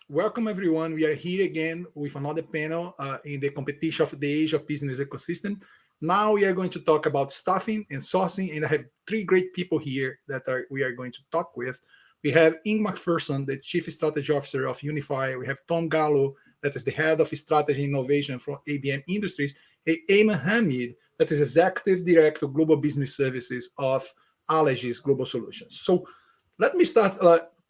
Welcome everyone. We are here again with another panel in the competition of the age of business ecosystem. Now we are going to talk about staffing and sourcing, and I have three great people here that we are going to talk with. We have Ying McPherson, the Chief Strategy Officer of Unifi. We have Tom Gallo, that is the Head of Strategy and Innovation from ABM Industries. And Ayman Hamid, that is Executive Director of Global Business Services of Allegis Global Solutions. So let me start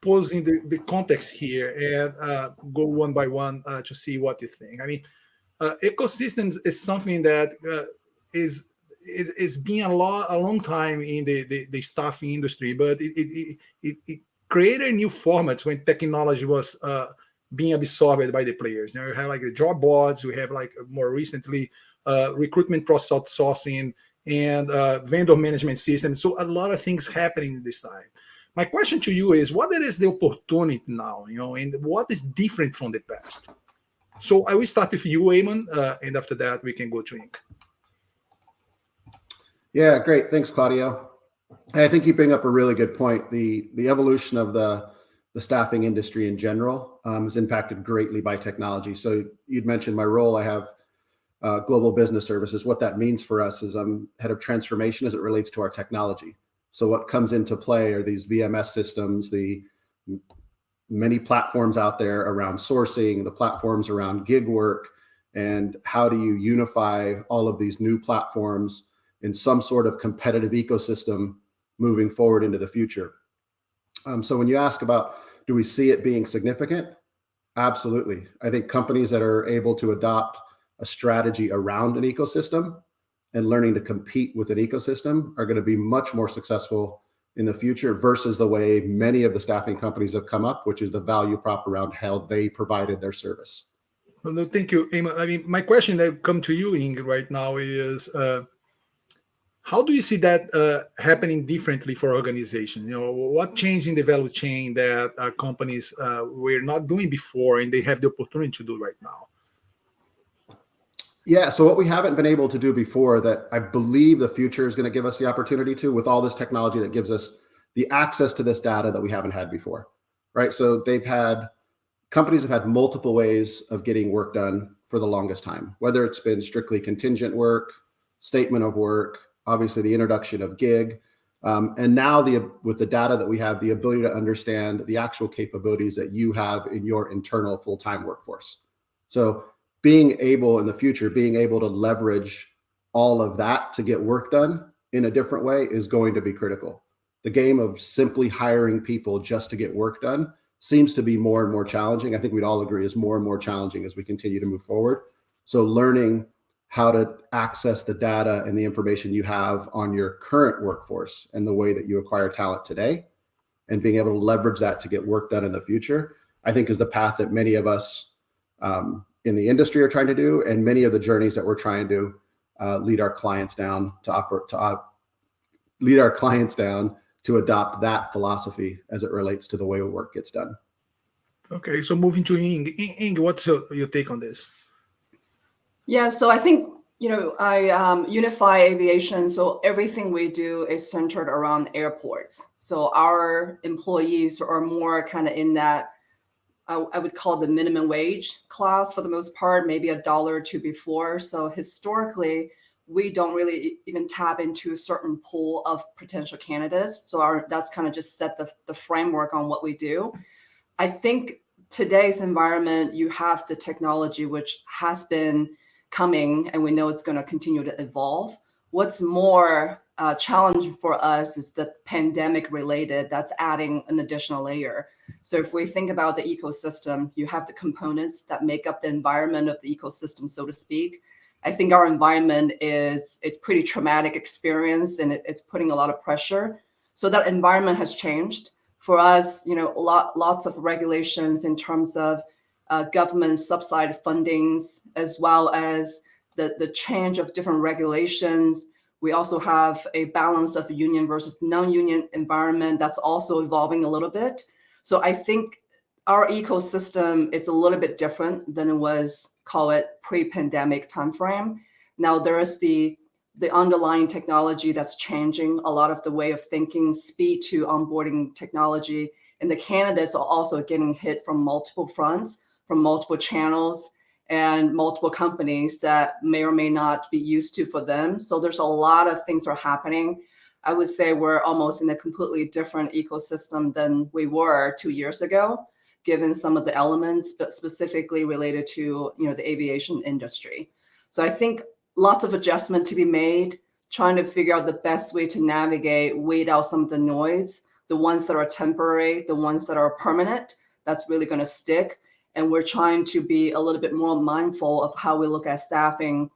posing the context here and go one by one to see what you think. I mean, ecosystems is something that is been a long time in the staffing industry, but it created new formats when technology was being absorbed by the players. You have like the job boards, we have like more recently recruitment process outsourcing and vendor management systems. So a lot of things happening this time. My question to you is, what is the opportunity now, and what is different from the past? So I will start with you, Ayman, and after that we can go to Inc. Yeah, great. Thanks, Claudio. I think you bring up a really good point. The evolution of the staffing industry in general is impacted greatly by technology. So you'd mentioned my role. I have global business services. What that means for us is I'm head of transformation as it relates to our technology. So what comes into play are these VMS systems, the many platforms out there around sourcing, the platforms around gig work, and how do you unify all of these new platforms in some sort of competitive ecosystem moving forward into the future. So when you ask about, do we see it being significant? Absolutely. I think companies that are able to adopt a strategy around an ecosystem and learning to compete with an ecosystem are going to be much more successful in the future versus the way many of the staffing companies have come up, which is the value prop around how they provided their service. Well, no, thank you, Ayman. I mean, my question that come to you, Ing, right now is, how do you see that happening differently for organizations? What changed in the value chain that companies were not doing before and they have the opportunity to do right now? Yeah, so what we haven't been able to do before that I believe the future is going to give us the opportunity to, with all this technology that gives us the access to this data that we haven't had before, right? So companies have had multiple ways of getting work done for the longest time, whether it's been strictly contingent work, statement of work, obviously the introduction of gig, and now with the data that we have, the ability to understand the actual capabilities that you have in your internal full-time workforce. So being able in the future, being able to leverage all of that to get work done in a different way is going to be critical. The game of simply hiring people just to get work done seems to be more and more challenging. I think we'd all agree is more and more challenging as we continue to move forward. So learning how to access the data and the information you have on your current workforce and the way that you acquire talent today and being able to leverage that to get work done in the future, I think is the path that many of us in the industry are trying to do, and many of the journeys that we're trying to lead our clients down to adopt that philosophy as it relates to the way work gets done. Okay, so moving to Ing. Ing, what's your take on this? Yeah, so I think, I unify aviation. So everything we do is centered around airports. So our employees are more kind of in that, I would call the minimum wage class for the most part, maybe $1 or $2 before. So historically, we don't really even tap into a certain pool of potential candidates. So that's kind of just set the framework on what we do. I think today's environment, you have the technology, which has been coming, and we know it's going to continue to evolve. What's more challenging for us is the pandemic related, that's adding an additional layer. So if we think about the ecosystem, you have the components that make up the environment of the ecosystem, so to speak. I think our environment it's pretty traumatic experience, and it's putting a lot of pressure. So that environment has changed. For us, lots of regulations in terms of government subsidized fundings, as well as the change of different regulations. We also have a balance of union versus non-union environment that's also evolving a little bit. So I think our ecosystem is a little bit different than it was, call it pre-pandemic timeframe. Now there is the the underlying technology that's changing a lot of the way of thinking, speed to onboarding technology. And the candidates are also getting hit from multiple fronts, from multiple channels and multiple companies that may or may not be used to for them. So there's a lot of things are happening. I would say we're almost in a completely different ecosystem than we were 2 years ago, given some of the elements, but specifically related to the aviation industry. So I think lots of adjustment to be made, trying to figure out the best way to navigate, weed out some of the noise, the ones that are temporary, the ones that are permanent, that's really going to stick. And we're trying to be a little bit more mindful of how we look at staffing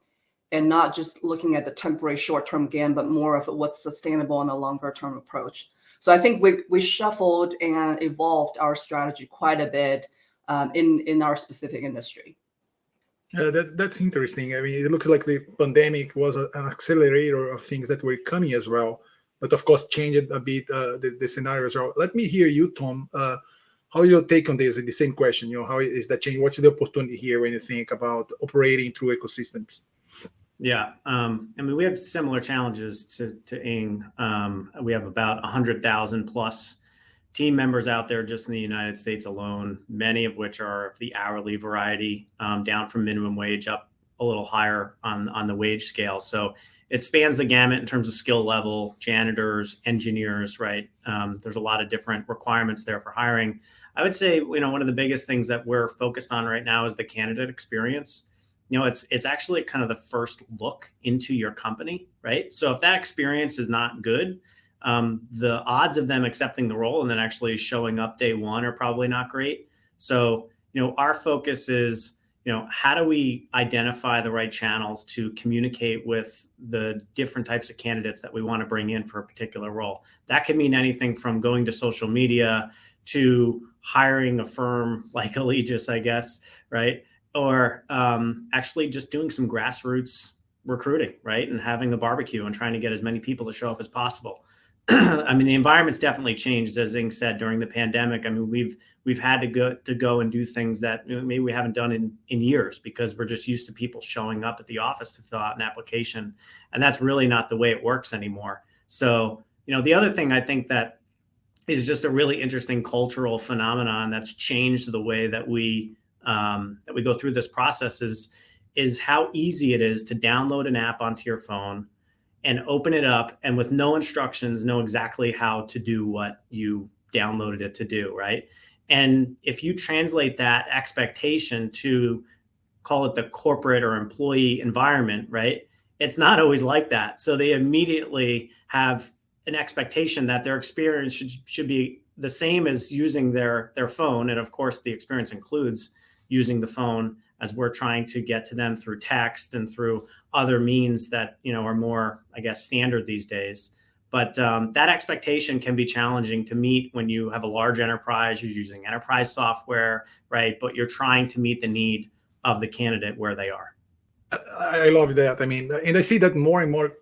and not just looking at the temporary short-term gain, but more of what's sustainable in a longer-term approach. So I think we shuffled and evolved our strategy quite a bit in our specific industry. That's interesting. I mean, it looks like the pandemic was an accelerator of things that were coming as well, but of course changed a bit the scenario as well. Let me hear you, Tom. How your take on this? The same question. How is that change? What's the opportunity here when you think about operating through ecosystems? Yeah, I mean, we have similar challenges to Ying. We have about 100,000 plus team members out there just in the United States alone, many of which are of the hourly variety, down from minimum wage up a little higher on the wage scale. So it spans the gamut in terms of skill level, janitors, engineers, right? There's a lot of different requirements there for hiring. I would say, one of the biggest things that we're focused on right now is the candidate experience. It's actually kind of the first look into your company, right? So if that experience is not good, the odds of them accepting the role and then actually showing up day one are probably not great. So, our focus is, how do we identify the right channels to communicate with the different types of candidates that we want to bring in for a particular role? That could mean anything from going to social media to hiring a firm like Allegis, I guess, right? Or actually just doing some grassroots recruiting, right? And having a barbecue and trying to get as many people to show up as possible. I mean, the environment's definitely changed, as Ying said, during the pandemic. I mean, we've had to go and do things that maybe we haven't done in years because we're just used to people showing up at the office to fill out an application. And that's really not the way it works anymore. So, the other thing I think that is just a really interesting cultural phenomenon that's changed the way that we go through this process is how easy it is to download an app onto your phone and open it up and with no instructions know exactly how to do what you downloaded it to do, right? And if you translate that expectation to, call it the corporate or employee environment, right? It's not always like that. So they immediately have an expectation that their experience should be the same as using their phone. And of course, the experience includes using the phone as we're trying to get to them through text and through other means that, are more, I guess, standard these days. But that expectation can be challenging to meet when you have a large enterprise, you're using enterprise software, right? But you're trying to meet the need of the candidate where they are. I love that. I mean, and I see that more and more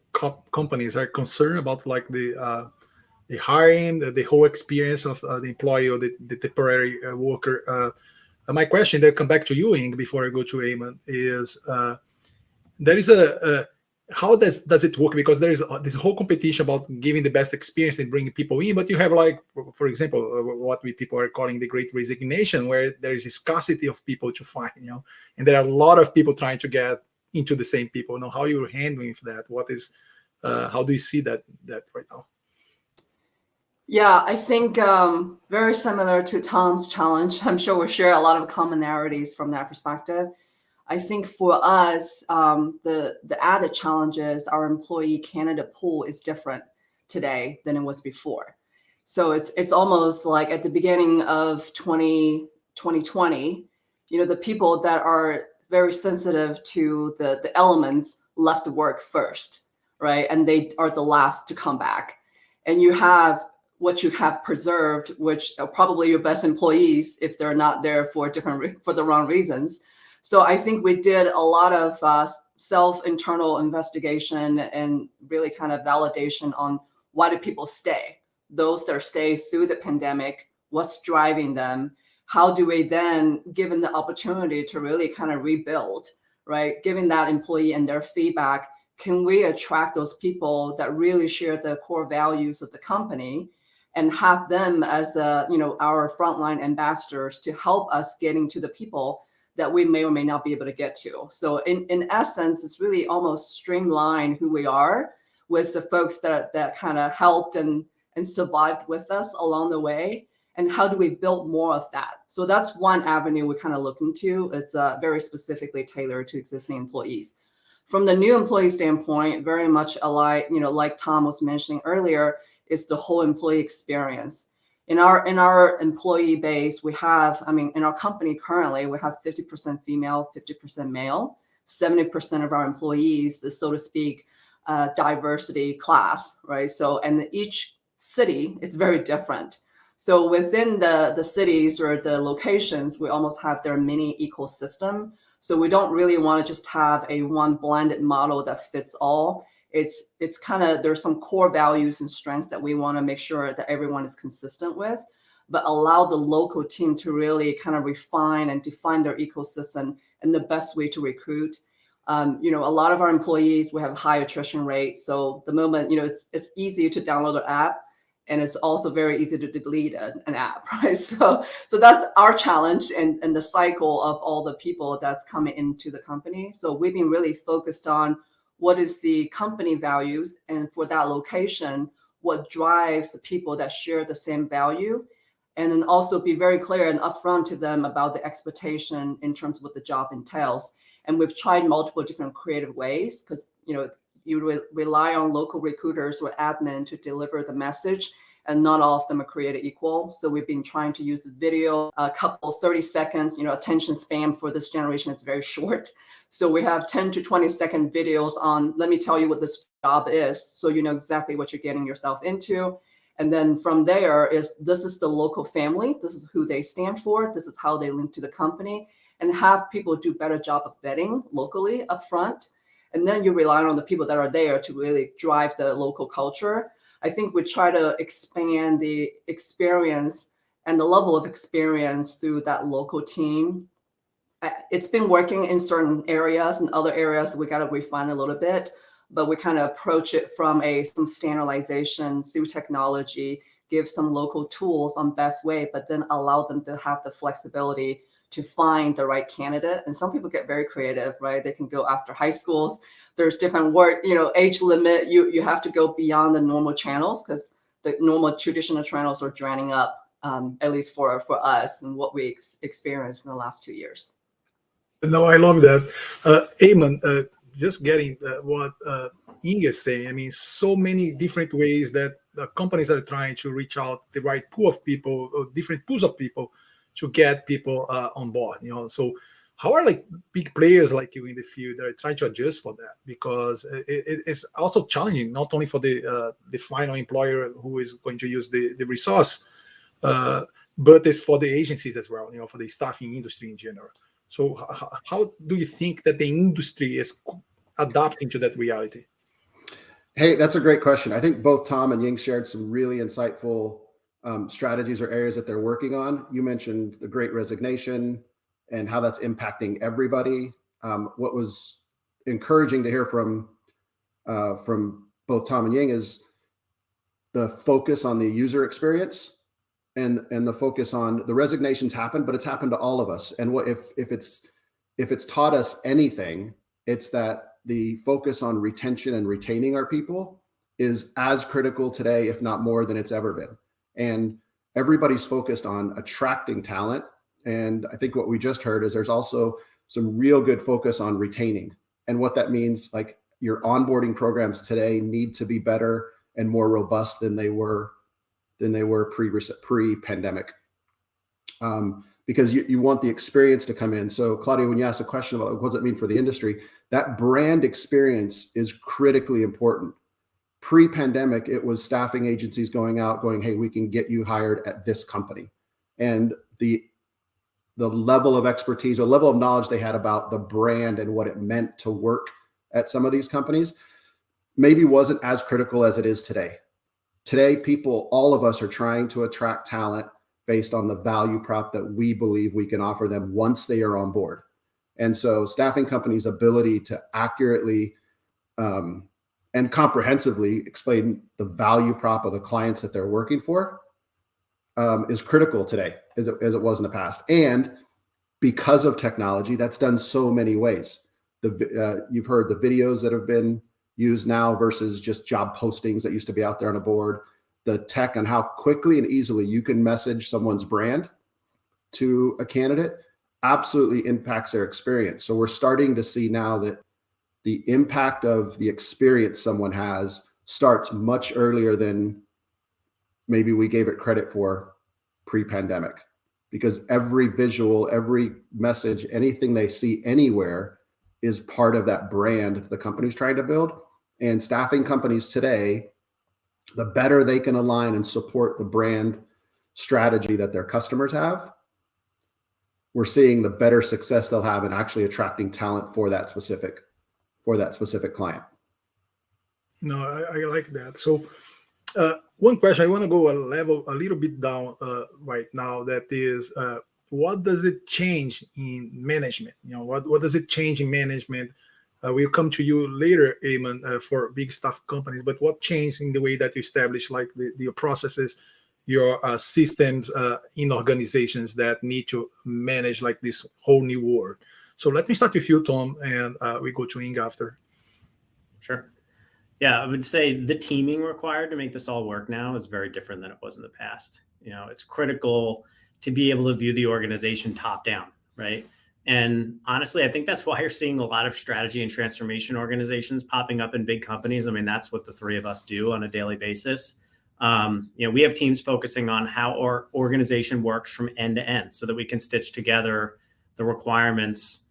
companies are concerned about like the hiring, the whole experience of the employee or the temporary worker. My question, that come back to you, Ying, before I go to Ayman, is there is how does it work? Because there is this whole competition about giving the best experience and bringing people in, but you have like, for example, what people are calling the Great Resignation, where there is a scarcity of people to find, and there are a lot of people trying to get into the same people. How you're handling that? What is, how do you see that right now? Yeah, I think very similar to Tom's challenge. I'm sure we share a lot of commonalities from that perspective. I think for us, the added challenge is our employee candidate pool is different today than it was before. So it's almost like at the beginning of 2020, the people that are very sensitive to the elements left work first, right? And they are the last to come back. And you have what you have preserved, which are probably your best employees if they're not there for the wrong reasons. So I think we did a lot of self-internal investigation and really kind of validation on why do people stay? Those that stay through the pandemic, what's driving them? How do we then, given the opportunity to really kind of rebuild, right? Giving that employee and their feedback, can we attract those people that really share the core values of the company and have them as our frontline ambassadors to help us getting to the people that we may or may not be able to get to. So in essence, it's really almost streamline who we are with the folks that kind of helped and survived with us along the way. And how do we build more of that? So that's one avenue we kind of look into. It's very specifically tailored to existing employees. From the new employee standpoint, very much alike, like Tom was mentioning earlier, is the whole employee experience. In our employee base, we have, in our company currently, we have 50% female, 50% male. 70% of our employees is, so to speak, diversity class, right? So, and each city, it's very different. So within the cities or the locations, we almost have their mini ecosystem. So we don't really want to just have a one blended model that fits all. It's kind of, there's some core values and strengths that we want to make sure that everyone is consistent with, but allow the local team to really kind of refine and define their ecosystem and the best way to recruit. A lot of our employees, we have high attrition rates. So the moment, it's easy to download an app, and it's also very easy to delete an app, right? So that's our challenge and the cycle of all the people that's coming into the company. So we've been really focused on what is the company values, and for that location, what drives the people that share the same value, and then also be very clear and upfront to them about the expectation in terms of what the job entails. And we've tried multiple different creative ways because, you rely on local recruiters or admin to deliver the message, and not all of them are created equal. So we've been trying to use the video, a couple 30 seconds, attention span for this generation is very short. So we have 10 to 20-second videos on, let me tell you what this job is, so you know exactly what you're getting yourself into. And then from there this is the local family, this is who they stand for, this is how they link to the company, and have people do better job of vetting locally up front. And then you rely on the people that are there to really drive the local culture. I think we try to expand the experience and the level of experience through that local team. It's been working in certain areas, and other areas we got to refine a little bit, but we kind of approach it from some standardization through technology, give some local tools on best way, but then allow them to have the flexibility to find the right candidate. And some people get very creative, right? They can go after high schools. There's different work, age limit. You have to go beyond the normal channels because the normal traditional channels are drowning up, at least for us and what we experienced in the last 2 years. No, I love that. Ayman, just getting what Ying is saying, so many different ways that companies are trying to reach out the right pool of people, or different pools of people to get people on board. So how are big players like you in the field that are trying to adjust for that? Because it's also challenging, not only for the final employer who is going to use the resource, but it's for the agencies as well, for the staffing industry in general. So how do you think that the industry is adapting to that reality? Hey, that's a great question. I think both Tom and Ying shared some really insightful strategies or areas that they're working on. You mentioned the Great Resignation and how that's impacting everybody. What was encouraging to hear from both Tom and Ying is the focus on the user experience and the focus on the resignations happen, but it's happened to all of us. And what if it's taught us anything, it's that the focus on retention and retaining our people is as critical today, if not more, than it's ever been. And everybody's focused on attracting talent. And I think what we just heard is there's also some real good focus on retaining. And what that means, your onboarding programs today need to be better and more robust than they were pre-pandemic. Because you want the experience to come in. So Claudio, when you asked a question about what does it mean for the industry, that brand experience is critically important. Pre-pandemic, it was staffing agencies going out, going, hey, we can get you hired at this company. And the level of expertise or level of knowledge they had about the brand and what it meant to work at some of these companies maybe wasn't as critical as it is today. Today, all of us are trying to attract talent based on the value prop that we believe we can offer them once they are on board. And so staffing companies' ability to accurately and comprehensively explain the value prop of the clients that they're working for is critical today as it was in the past. And because of technology, that's done so many ways. You've heard the videos that have been used now versus just job postings that used to be out there on a board. The tech and how quickly and easily you can message someone's brand to a candidate absolutely impacts their experience. So we're starting to see now that the impact of the experience someone has starts much earlier than maybe we gave it credit for pre-pandemic, because every visual, every message, anything they see anywhere is part of that brand the company's trying to build. And staffing companies today, the better they can align and support the brand strategy that their customers have, we're seeing the better success they'll have in actually attracting talent for that specific client. No, I like that. So one question, I want to go a little bit down right now. That is, what does it change in management? What does it change in management? We'll come to you later, Ayman, for big staff companies. But what changed in the way that you establish like your processes, your systems in organizations that need to manage like this whole new world? So let me start with you, Tom, and we go to Ying after. Sure. Yeah, I would say the teaming required to make this all work now is very different than it was in the past. It's critical to be able to view the organization top down, right? And honestly, I think that's why you're seeing a lot of strategy and transformation organizations popping up in big companies. I mean, that's what the three of us do on a daily basis. We have teams focusing on how our organization works from end to end so that we can stitch together the requirements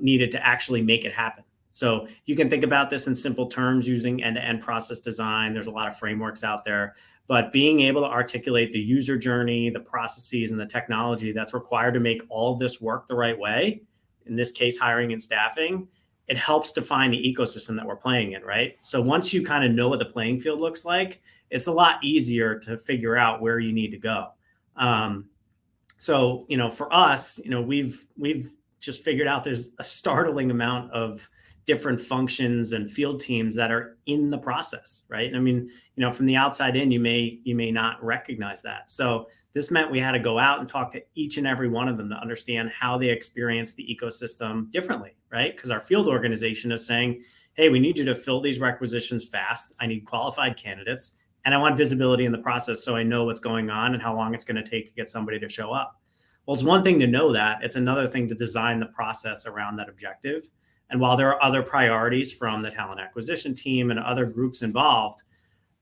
needed to actually make it happen. So you can think about this in simple terms using end-to-end process design. There's a lot of frameworks out there, but being able to articulate the user journey, the processes, and the technology that's required to make all of this work the right way, in this case, hiring and staffing, it helps define the ecosystem that we're playing in, right? So once you kind of know what the playing field looks like, it's a lot easier to figure out where you need to go. So for us, we've just figured out there's a startling amount of different functions and field teams that are in the process, right? I mean, from the outside in, you may not recognize that. So this meant we had to go out and talk to each and every one of them to understand how they experience the ecosystem differently, right? Because our field organization is saying, hey, we need you to fill these requisitions fast. I need qualified candidates, and I want visibility in the process so I know what's going on and how long it's going to take to get somebody to show up. Well, it's one thing to know that. It's another thing to design the process around that objective. And while there are other priorities from the talent acquisition team and other groups involved,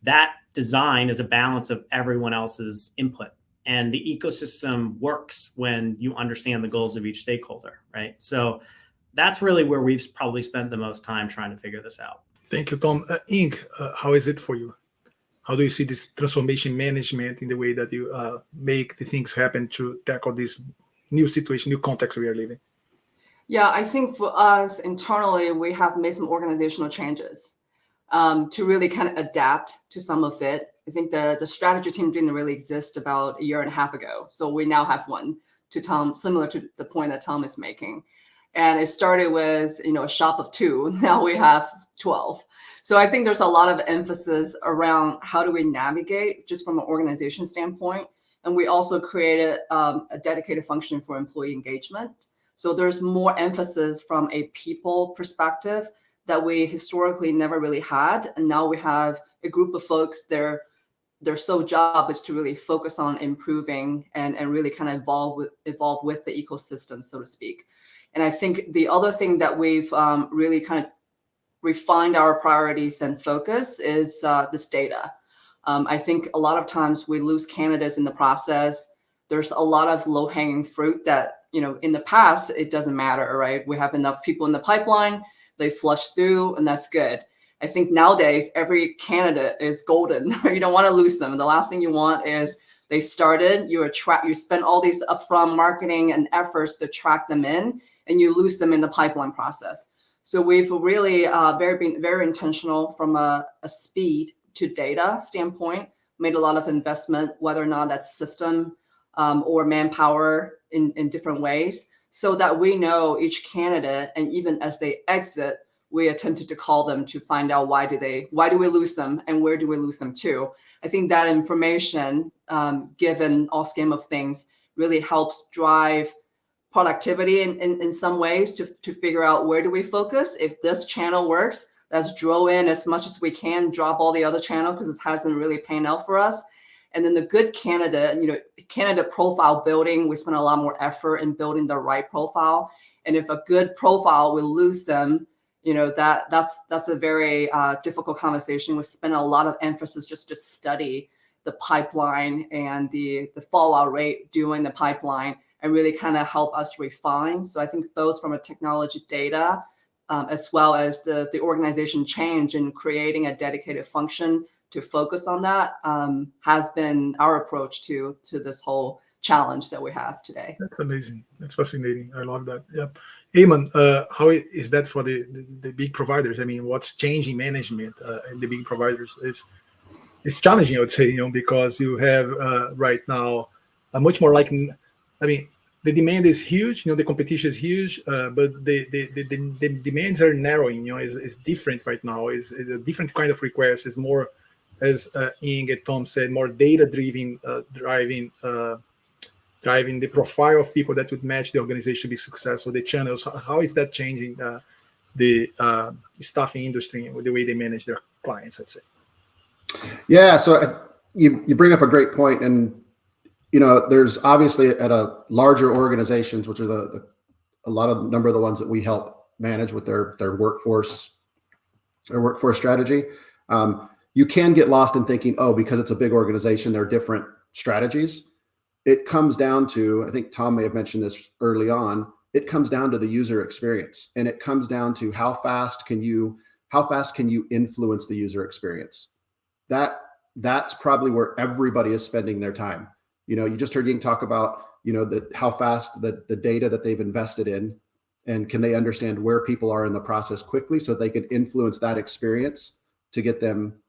that design is a balance of everyone else's input. And the ecosystem works when you understand the goals of each stakeholder, right? So that's really where we've probably spent the most time trying to figure this out. Thank you, Tom. Ying, how is it for you? How do you see this transformation management in the way that you make the things happen to tackle this new situation, new context we are living? Yeah, I think for us internally, we have made some organizational changes to really kind of adapt to some of it. I think the strategy team didn't really exist about a year and a half ago. So we now have one, to Tom, similar to the point that Tom is making. And it started with, a shop of 2. Now we have 12. So I think there's a lot of emphasis around how do we navigate just from an organization standpoint. And we also created a dedicated function for employee engagement. So there's more emphasis from a people perspective that we historically never really had. And now we have a group of folks, their sole job is to really focus on improving and really kind of evolve with the ecosystem, so to speak. And I think the other thing that we've really kind of refined our priorities and focus is this data. I think a lot of times we lose candidates in the process. There's a lot of low-hanging fruit that, in the past, it doesn't matter, right? We have enough people in the pipeline, they flush through, and that's good. I think nowadays, every candidate is golden. You don't want to lose them. The last thing you want is they started, you spend all these upfront marketing and efforts to attract them in, and you lose them in the pipeline process. So we've really been very intentional from a speed to data standpoint, made a lot of investment, whether or not that's system or manpower in different ways, so that we know each candidate, and even as they exit, we attempted to call them to find out why do we lose them and where do we lose them to. I think that information, given all scheme of things, really helps drive productivity in some ways to figure out where do we focus. If this channel works, let's draw in as much as we can, drop all the other channel because it hasn't really panned out for us. And then the good candidate, candidate profile building, we spend a lot more effort in building the right profile. And if a good profile, we lose them, that's a very difficult conversation. We spend a lot of emphasis just to study the pipeline and the fallout rate during the pipeline and really kind of help us refine. So I think both from a technology data, as well as the organization change and creating a dedicated function to focus on that has been our approach to this whole challenge that we have today. That's amazing. That's fascinating. I love that. Yeah. Ayman, how is that for the big providers? I mean, what's changing management in the big providers? It's challenging, I would say, because you have right now a much more the demand is huge, the competition is huge, but the demands are narrowing, it's different right now. It's a different kind of request. It's more, as Ying and Tom said, more data-driven, driving the profile of people that would match the organization to be successful, the channels. How is that changing the staffing industry, the way they manage their clients, I'd say? Yeah, so you bring up a great point, and there's obviously at a larger organizations, which are a lot of number of the ones that we help manage with their workforce strategy. You can get lost in thinking, because it's a big organization, there are different strategies. It comes down to, I think Tom may have mentioned this early on, it comes down to the user experience, and it comes down to how fast can you influence the user experience. That's probably where everybody is spending their time. You just heard Ying talk about, how fast the data that they've invested in, and can they understand where people are in the process quickly so they can influence that experience to get them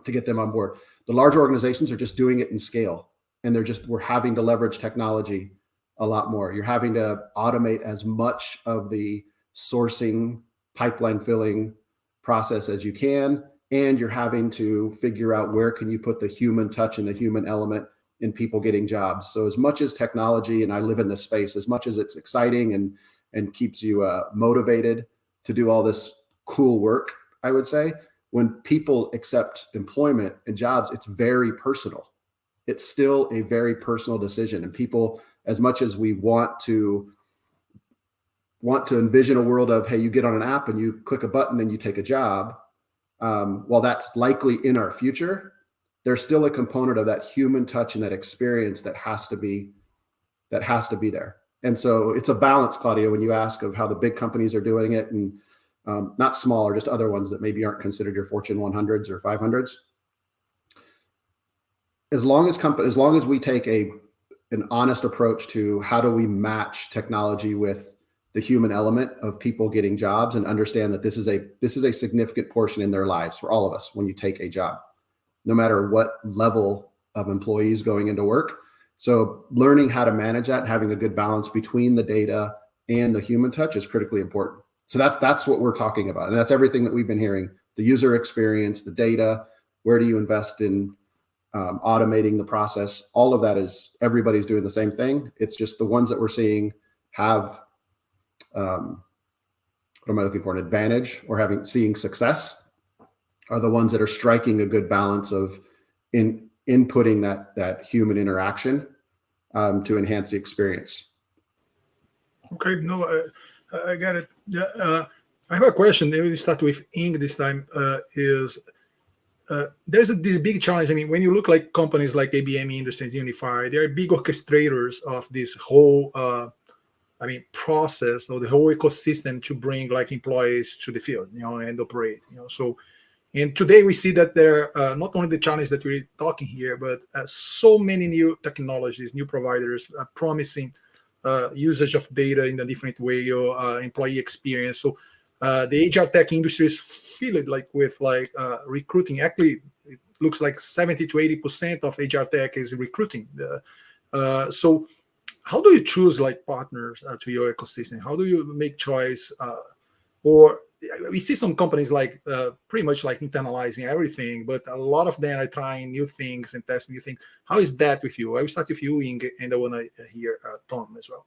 on board. The larger organizations are just doing it in scale, and we're having to leverage technology a lot more. You're having to automate as much of the sourcing, pipeline filling process as you can, and you're having to figure out where can you put the human touch and the human element in people getting jobs. So as much as technology, and I live in this space, as much as it's exciting and keeps you motivated to do all this cool work, I would say, when people accept employment and jobs, it's very personal. It's still a very personal decision. And people, as much as we want to envision a world of, hey, you get on an app and you click a button and you take a job, while that's likely in our future, there's still a component of that human touch and that experience that has to be there. And so it's a balance, Claudio, when you ask of how the big companies are doing it, and not smaller, just other ones that maybe aren't considered your Fortune 100s or 500s. As long as we take an honest approach to how do we match technology with the human element of people getting jobs, and understand that this is a significant portion in their lives for all of us when you take a job, no matter what level of employees going into work. So learning how to manage that, having a good balance between the data and the human touch is critically important. So that's what we're talking about. And that's everything that we've been hearing: the user experience, the data, where do you invest in automating the process? All of that is, everybody's doing the same thing. It's just the ones that we're seeing have, what am I looking for? An advantage, or seeing success, are the ones that are striking a good balance of inputting that human interaction to enhance the experience. Okay, no, I got it. Yeah, I have a question. Maybe we start with Ying this time. There's this big challenge. I mean, when you look like companies like ABM Industries, Unifi, they are big orchestrators of this whole, process, or the whole ecosystem to bring like employees to the field, and operate, So, and today we see that there are not only the challenge that we're talking here, but so many new technologies, new providers promising usage of data in a different way, or employee experience. So the HR tech industries feel it like with recruiting. Actually, it looks like 70 to 80% of HR tech is recruiting. So how do you choose like partners to your ecosystem? How do you make choice? Or we see some companies like pretty much like internalizing everything, but a lot of them are trying new things and testing new things. How is that with you? I will start with you, Ying, and I want to hear Tom as well.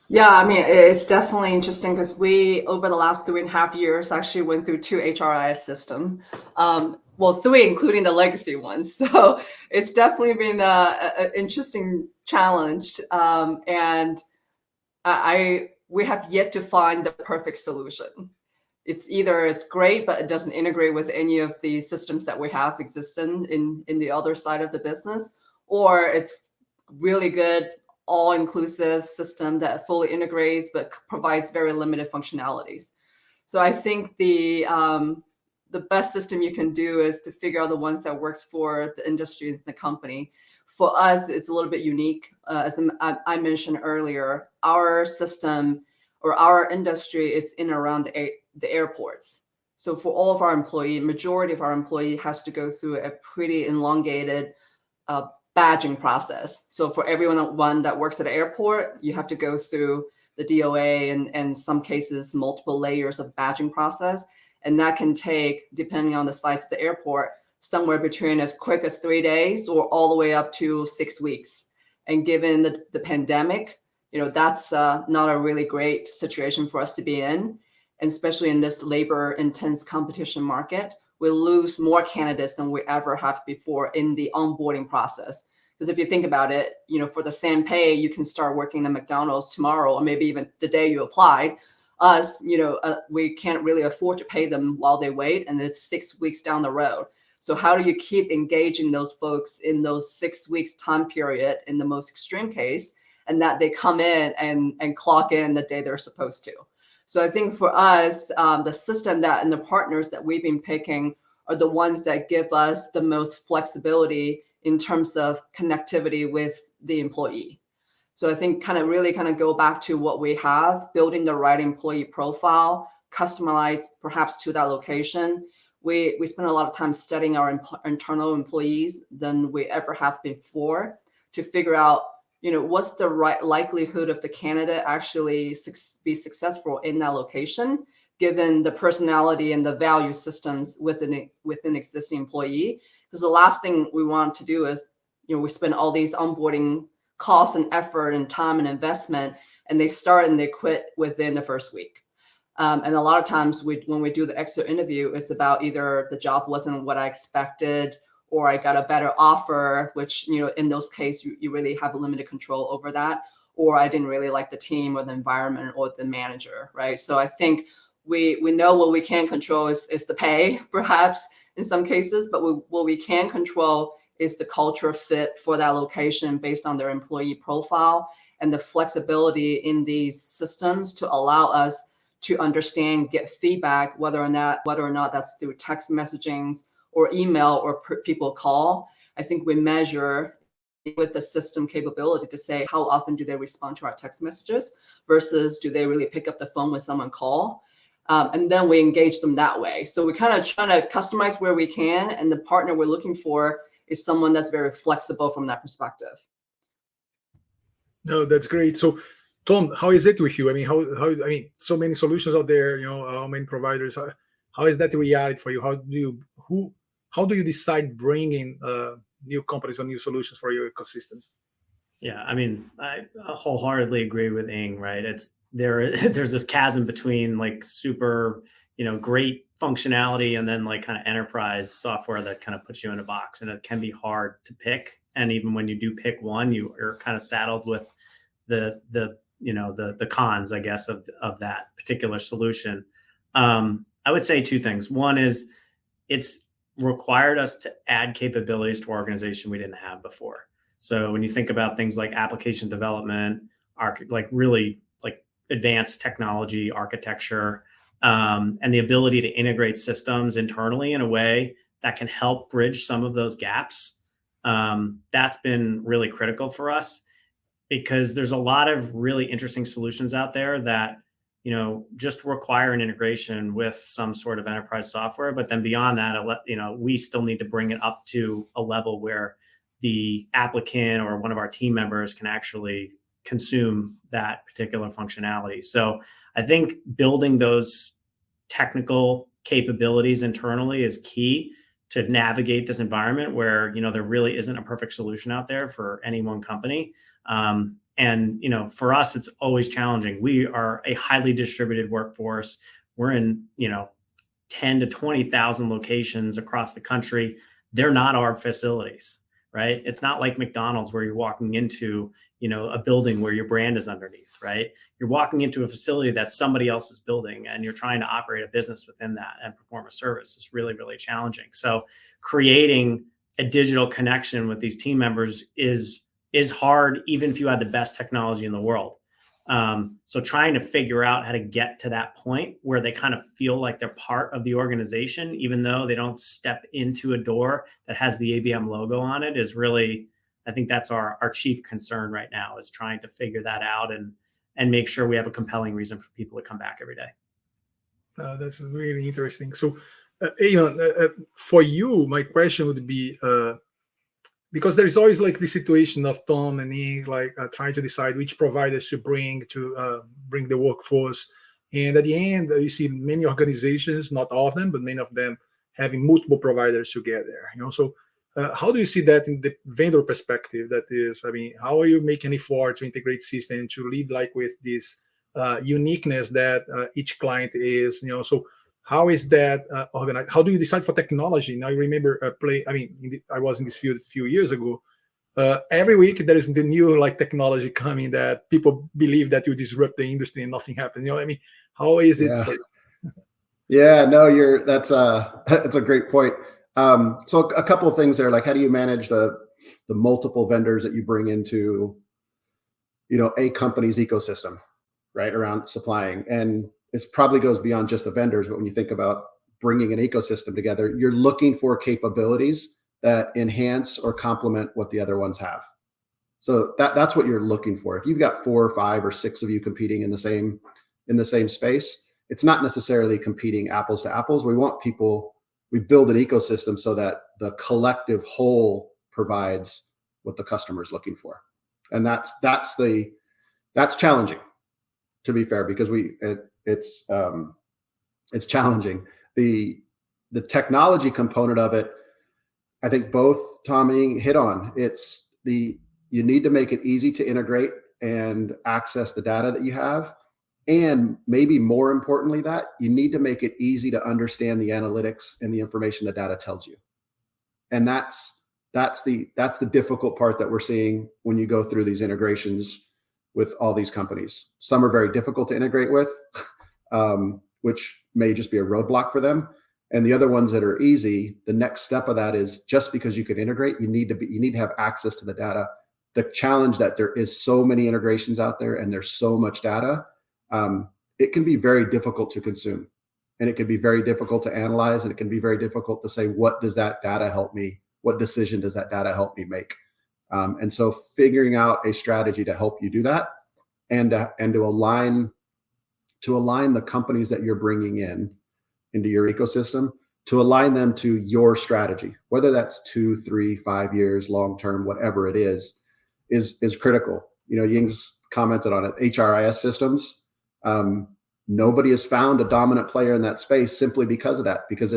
Yeah, I mean, it's definitely interesting because we, over the last 3.5 years, actually went through 2 HRIS systems. Well, 3, including the legacy ones. So it's definitely been an interesting challenge. And we have yet to find the perfect solution. It's either it's great, but it doesn't integrate with any of the systems that we have existing in the other side of the business, or it's really good, all-inclusive system that fully integrates but provides very limited functionalities. So I think the best system you can do is to figure out the ones that works for the industries and the company. For us, it's a little bit unique. As I mentioned earlier, our system or our industry is in and around the airports. So for all of our majority of our employee has to go through a pretty elongated badging process. So for everyone that works at the airport, you have to go through the DOA and in some cases multiple layers of badging process. And that can take, depending on the size of the airport, somewhere between as quick as 3 days or all the way up to 6 weeks. And given the pandemic, that's not a really great situation for us to be in. And especially in this labor intense competition market, we lose more candidates than we ever have before in the onboarding process. Because if you think about it, for the same pay, you can start working at McDonald's tomorrow, or maybe even the day you applied. Us, we can't really afford to pay them while they wait, and it's 6 weeks down the road. So how do you keep engaging those folks in those 6 weeks time period in the most extreme case, and that they come in and clock in the day they're supposed to? So I think for us, the system and the partners that we've been picking are the ones that give us the most flexibility in terms of connectivity with the employee. So I think really go back to what we have, building the right employee profile, customized perhaps to that location. We spend a lot of time studying our internal employees than we ever have before to figure out, what's the right likelihood of the candidate actually be successful in that location, given the personality and the value systems within existing employee. Because the last thing we want to do is, we spend all these onboarding costs and effort and time and investment, and they start and they quit within the first week. And a lot of times when we do the exit interview, it's about either the job wasn't what I expected, or I got a better offer, which, in those cases, you really have limited control over that, or I didn't really like the team or the environment or the manager, right? So I think we know what we can control is the pay, perhaps in some cases, but what we can control is the culture fit for that location based on their employee profile and the flexibility in these systems to allow us to understand, get feedback, whether or not that's through text messaging or email or people call. I think we measure with the system capability to say how often do they respond to our text messages versus do they really pick up the phone when someone call. And then we engage them that way. So we kind of try to customize where we can, and the partner we're looking for is someone that's very flexible from that perspective. No, that's great. So, Tom, how is it with you? I mean, so many solutions out there. How many providers? How is that the reality for you? How do you decide bringing new companies or new solutions for your ecosystem? Yeah, I mean, I wholeheartedly agree with Ying, right? There's this chasm between like super, great functionality and then like kind of enterprise software that kind of puts you in a box, and it can be hard to pick. And even when you do pick one, you're kind of saddled with the cons, I guess, of that particular solution. I would say 2 things. One is it's required us to add capabilities to our organization we didn't have before. So when you think about things like application development, really advanced technology architecture, and the ability to integrate systems internally in a way that can help bridge some of those gaps, that's been really critical for us, because there's a lot of really interesting solutions out there that just require an integration with some sort of enterprise software. But then beyond that, we still need to bring it up to a level where the applicant or one of our team members can actually consume that particular functionality. So I think building those technical capabilities internally is key to navigate this environment where, there really isn't a perfect solution out there for any one company. And, for us, it's always challenging. We are a highly distributed workforce. We're in, 10 to 20,000 locations across the country. They're not our facilities, right? It's not like McDonald's where you're walking into, a building where your brand is underneath, right? You're walking into a facility that somebody else is building, and you're trying to operate a business within that and perform a service. Is really, really challenging. So creating a digital connection with these team members is hard, even if you had the best technology in the world. So trying to figure out how to get to that point where they kind of feel like they're part of the organization, even though they don't step into a door that has the ABM logo on it, is really, I think that's our chief concern right now, is trying to figure that out and make sure we have a compelling reason for people to come back every day. That's really interesting. So, for you, my question would be, because there is always like the situation of Tom and Ying, trying to decide which providers to bring the workforce. And at the end, you see many organizations, not all of them, but many of them having multiple providers together. So how do you see that in the vendor perspective? That is, how are you making an effort to integrate systems to lead with this uniqueness that each client is? So how is that organized? How do you decide for technology? Now, I remember I was in this field a few years ago. Every week there is the new technology coming that people believe that you disrupt the industry and nothing happens. How is it? Yeah. Yeah, no, that's a great point. So a couple of things there, how do you manage the multiple vendors that you bring into, a company's ecosystem, right, around supplying? And it probably goes beyond just the vendors, but when you think about bringing an ecosystem together, you're looking for capabilities that enhance or complement what the other ones have. So that's what you're looking for. If you've got 4 or 5 or 6 of you competing in the same space, it's not necessarily competing apples to apples. We build an ecosystem so that the collective whole provides what the customer is looking for. And that's challenging, to be fair, because it's challenging. The technology component of it, I think both Tom and Ying hit on. You need to make it easy to integrate and access the data that you have. And maybe more importantly, that you need to make it easy to understand the analytics and the information the data tells you. And that's the difficult part that we're seeing when you go through these integrations with all these companies. Some are very difficult to integrate with, which may just be a roadblock for them. And the other ones that are easy, the next step of that is, just because you can integrate, you need to have access to the data. The challenge that there is so many integrations out there and there's so much data, it can be very difficult to consume, and it can be very difficult to analyze, and it can be very difficult to say, what does that data help me? What decision does that data help me make? And so figuring out a strategy to help you do that, and to align the companies that you're bringing into your ecosystem, to align them to your strategy, whether that's 2, 3, 5 years, long-term, whatever it is critical. Ying's commented on it, HRIS systems. Nobody has found a dominant player in that space simply because of that, because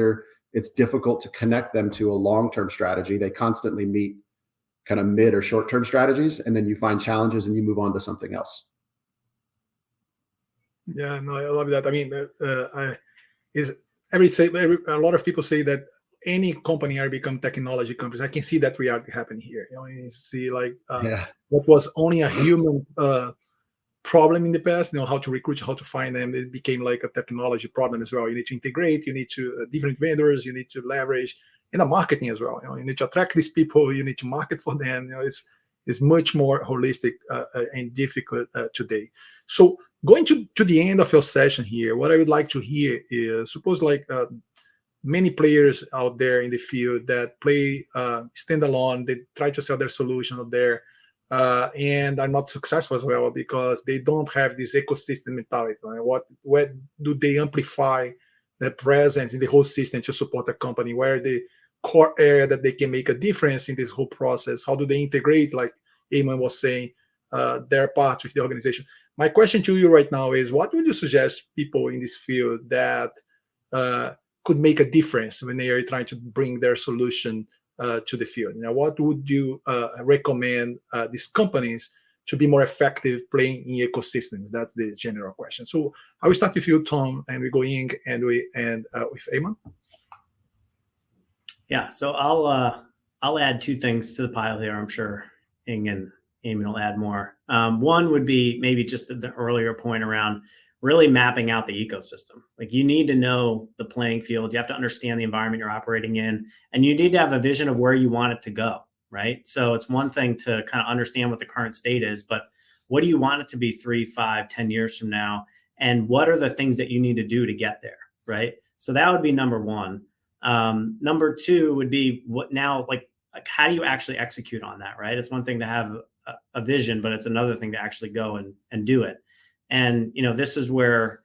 it's difficult to connect them to a long-term strategy. They constantly meet kind of mid or short-term strategies, and then you find challenges and you move on to something else. Yeah, no, I love that. A lot of people say that any company are become technology companies. I can see that reality happen here. You see what was only a human problem in the past, how to recruit, how to find them, it became like a technology problem as well. You need to integrate, you need to different vendors, you need to leverage, and the marketing as well. You need to attract these people, you need to market for them. It's much more holistic and difficult today. So going to the end of your session here, what I would like to hear is, suppose many players out there in the field that play standalone, they try to sell their solution out there, and are not successful as well because they don't have this ecosystem mentality. Right? Where do they amplify their presence in the whole system to support a company? Where the core area that they can make a difference in this whole process? How do they integrate, like Ayman was saying, their part with the organization. My question to you right now is, what would you suggest people in this field that could make a difference when they are trying to bring their solution to the field? What would you recommend these companies to be more effective playing in ecosystems? That's the general question. So I will start with you, Tom, and we go Ying, and we end with Ayman. Yeah, so I'll add two things to the pile here. I'm sure Ying and Ayman will add more. One would be maybe just the earlier point around really mapping out the ecosystem. Like, you need to know the playing field. You have to understand the environment you're operating in, and you need to have a vision of where you want it to go, right? So it's one thing to kind of understand what the current state is, but what do you want it to be 3, 5, 10 years from now? And what are the things that you need to do to get there, right? So that would be number one. Number two would be what now, like how do you actually execute on that, right? It's one thing to have a vision, but it's another thing to actually go and do it. And, this is where,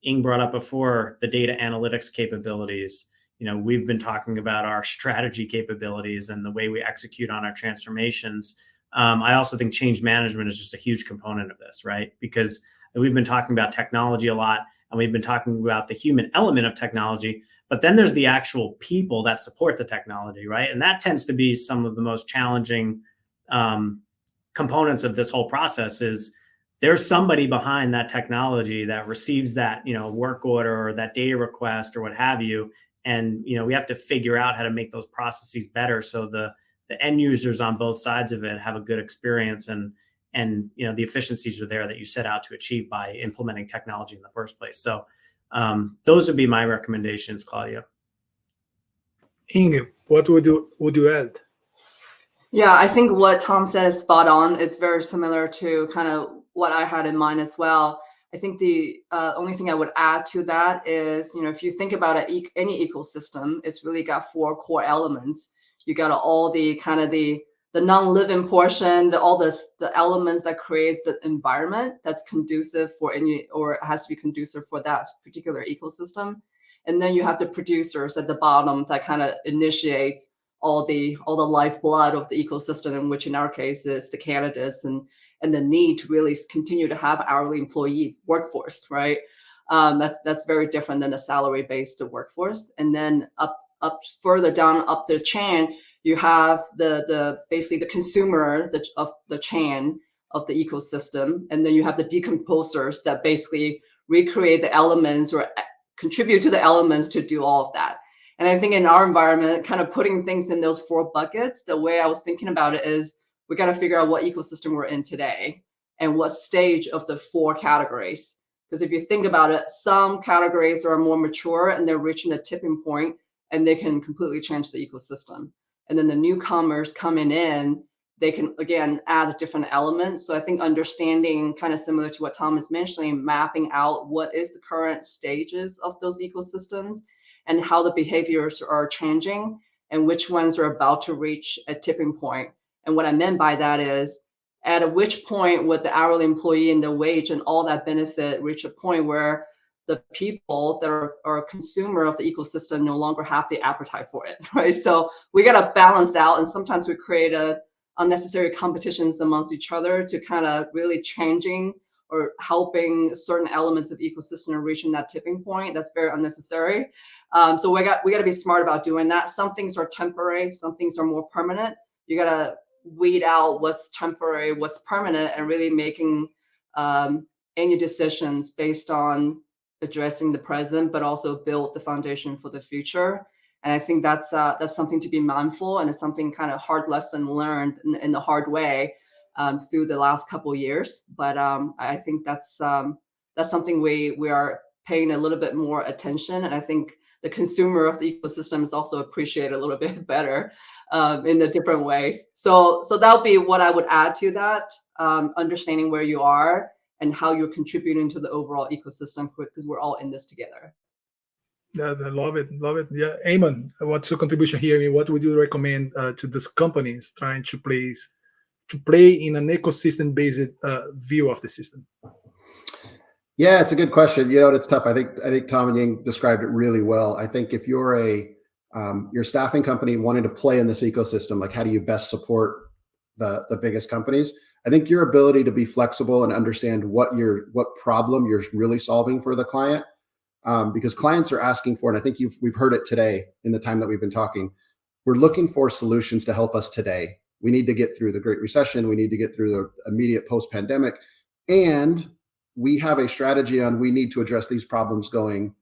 Ying brought up before the data analytics capabilities. We've been talking about our strategy capabilities and the way we execute on our transformations. I also think change management is just a huge component of this, right? Because we've been talking about technology a lot, and we've been talking about the human element of technology, but then there's the actual people that support the technology, right? And that tends to be some of the most challenging components of this whole process. Is there's somebody behind that technology that receives that, work order or that data request or what have you. And, we have to figure out how to make those processes better so the end users on both sides of it have a good experience, and the efficiencies are there that you set out to achieve by implementing technology in the first place. So those would be my recommendations, Claudio. Ying, what would you add? Yeah, I think what Tom said is spot on. It's very similar to kind of what I had in mind as well. I think the only thing I would add to that is, if you think about any ecosystem, it's really got 4 core elements. You got all the kind of the non-living portion, all the elements that creates the environment that's conducive for or has to be conducive for that particular ecosystem. And then you have the producers at the bottom that kind of initiates all the lifeblood of the ecosystem, which in our case is the candidates and the need to really continue to have hourly employee workforce, right? That's very different than a salary-based workforce. And then up further down up the chain, you have basically the consumer of the chain of the ecosystem, and then you have the decomposers that basically recreate the elements or contribute to the elements to do all of that. And I think in our environment, kind of putting things in those 4 buckets, the way I was thinking about it is we got to figure out what ecosystem we're in today and what stage of the 4 categories. Because if you think about it, some categories are more mature and they're reaching a tipping point and they can completely change the ecosystem. And then the newcomers coming in, they can, again, add different elements. So I think understanding, kind of similar to what Tom is mentioning, mapping out what is the current stages of those ecosystems and how the behaviors are changing and which ones are about to reach a tipping point. And what I meant by that is, at which point would the hourly employee and the wage and all that benefit reach a point where the people that are a consumer of the ecosystem no longer have the appetite for it, right? So we got to balance that out. And sometimes we create unnecessary competitions amongst each other to kind of really changing or helping certain elements of ecosystem reaching that tipping point. That's very unnecessary. So we got to be smart about doing that. Some things are temporary, some things are more permanent. You got to weed out what's temporary, what's permanent, and really making any decisions based on addressing the present, but also build the foundation for the future. And I think that's something to be mindful, and it's something kind of hard lesson learned in the hard way through the last couple of years. But I think that's something we are paying a little bit more attention. And I think the consumer of the ecosystem is also appreciated a little bit better in the different ways. So that would be what I would add to that, understanding where you are and how you're contributing to the overall ecosystem, because we're all in this together. Yeah, I love it. Yeah, Ayman, what's your contribution here? I mean, what would you recommend to these companies trying to play in an ecosystem-based view of the system? Yeah, it's a good question. It's tough. I think Tom and Ying described it really well. I think if you're your staffing company wanting to play in this ecosystem, like how do you best support the biggest companies. I think your ability to be flexible and understand what problem you're really solving for the client, because clients are asking for, and I think we've heard it today in the time that we've been talking, we're looking for solutions to help us today. We need to get through the Great Recession. We need to get through the immediate post-pandemic. And we have a strategy on we need to address these problems going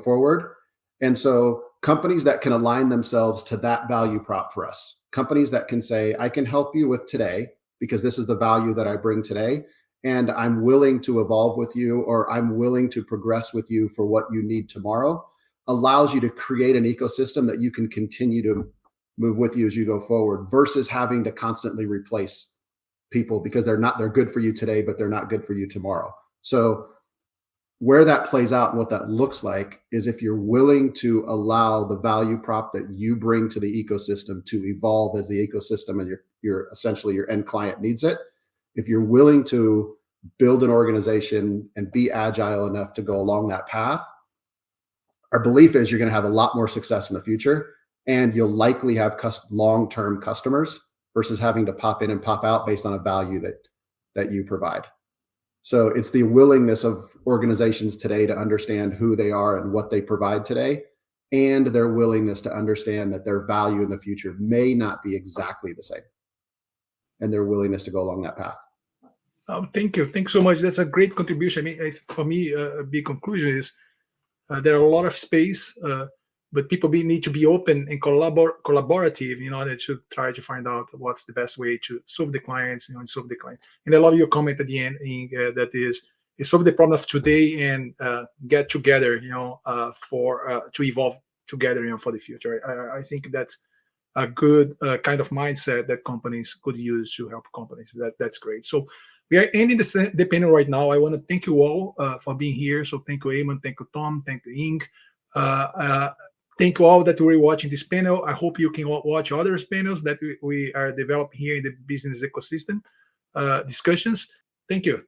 forward. And so companies that can align themselves to that value prop for us, companies that can say, I can help you with today because this is the value that I bring today. And I'm willing to evolve with you, or I'm willing to progress with you for what you need tomorrow, allows you to create an ecosystem that you can continue to move with you as you go forward, versus having to constantly replace people because they're good for you today, but they're not good for you tomorrow. So where that plays out and what that looks like is if you're willing to allow the value prop that you bring to the ecosystem to evolve as the ecosystem and your essentially your end client needs it. If you're willing to build an organization and be agile enough to go along that path, our belief is you're going to have a lot more success in the future, and you'll likely have long-term customers versus having to pop in and pop out based on a value that you provide. So it's the willingness of organizations today to understand who they are and what they provide today, and their willingness to understand that their value in the future may not be exactly the same, and their willingness to go along that path. Thank you. Thanks so much. That's a great contribution. I mean, for me, a big conclusion is there are a lot of space, but people need to be open and collaborative in order to try to find out what's the best way to solve the clients, and solve the client. And I love your comment at the end, that is solve the problem of today and get together, to evolve together, for the future. I think that's a good kind of mindset that companies could use to help companies. That's great. So we are ending the panel right now. I want to thank you all for being here. So thank you, Ayman. Thank you, Tom. Thank you, Ying. Thank you all that were watching this panel. I hope you can watch other panels that we are developing here in the business ecosystem discussions. Thank you.